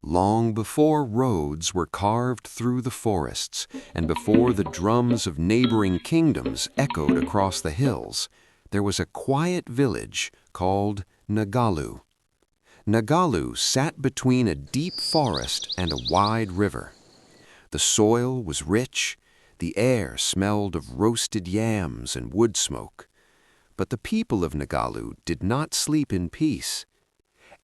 Long before roads were carved through the forests, and before the drums of neighboring kingdoms echoed across the hills, there was a quiet village called Ngalu. Ngalu sat between a deep forest and a wide river. The soil was rich, the air smelled of roasted yams and wood smoke. But the people of Ngalu did not sleep in peace.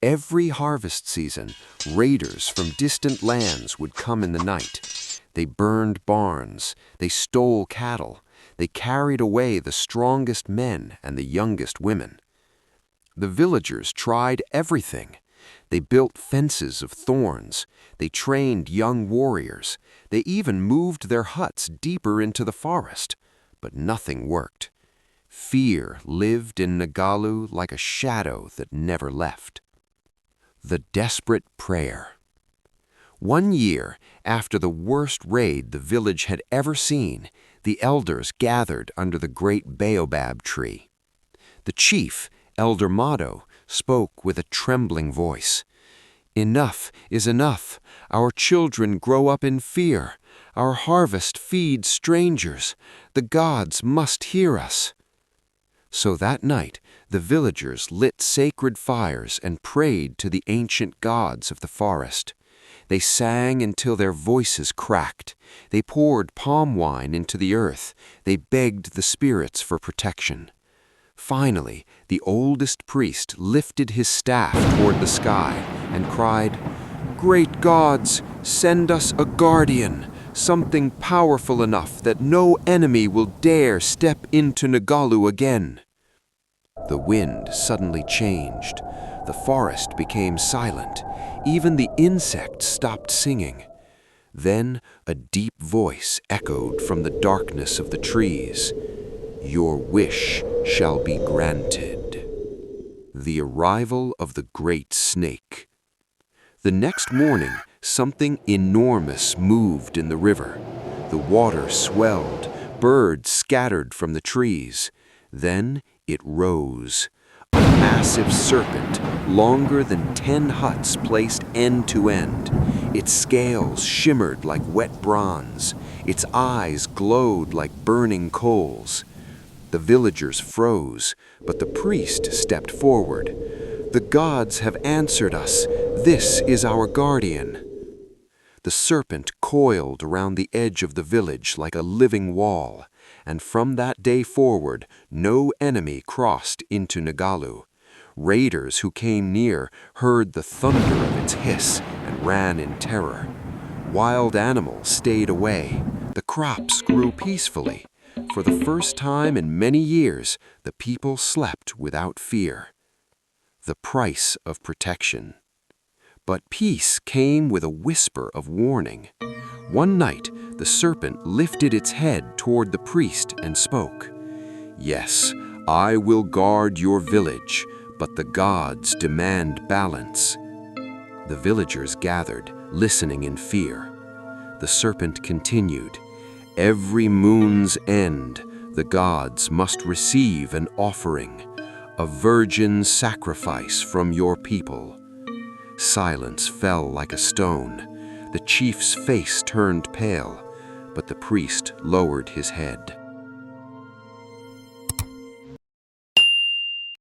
Every harvest season, raiders from distant lands would come in the night. They burned barns, they stole cattle, they carried away the strongest men and the youngest women. The villagers tried everything. They built fences of thorns, they trained young warriors, they even moved their huts deeper into the forest, but nothing worked. Fear lived in Ngalu like a shadow that never left. The desperate prayer. One year, after the worst raid the village had ever seen, the elders gathered under the great baobab tree. The chief, Elder Mado, spoke with a trembling voice. "Enough is enough. Our children grow up in fear. Our harvest feeds strangers. The gods must hear us." So that night, the villagers lit sacred fires and prayed to the ancient gods of the forest. They sang until their voices cracked. They poured palm wine into the earth. They begged the spirits for protection. Finally, the oldest priest lifted his staff toward the sky and cried, "Great gods, send us a guardian, something powerful enough that no enemy will dare step into Ngalu again." The wind suddenly changed. The forest became silent. Even the insects stopped singing. Then a deep voice echoed from the darkness of the trees. "Your wish shall be granted." The arrival of the great snake. The next morning, something enormous moved in the river. The water swelled, birds scattered from the trees. Then it rose. A massive serpent, longer than 10 huts placed end to end. Its scales shimmered like wet bronze. Its eyes glowed like burning coals. The villagers froze, but the priest stepped forward. "The gods have answered us. This is our guardian." The serpent coiled around the edge of the village like a living wall, and from that day forward, no enemy crossed into Ngalu. Raiders who came near heard the thunder of its hiss and ran in terror. Wild animals stayed away. The crops grew peacefully. For the first time in many years, the people slept without fear. The price of protection. But peace came with a whisper of warning. One night, the serpent lifted its head toward the priest and spoke. "Yes, I will guard your village, but the gods demand balance." The villagers gathered, listening in fear. The serpent continued, "Every moon's end, the gods must receive an offering, a virgin sacrifice from your people." Silence fell like a stone. The chief's face turned pale, but the priest lowered his head.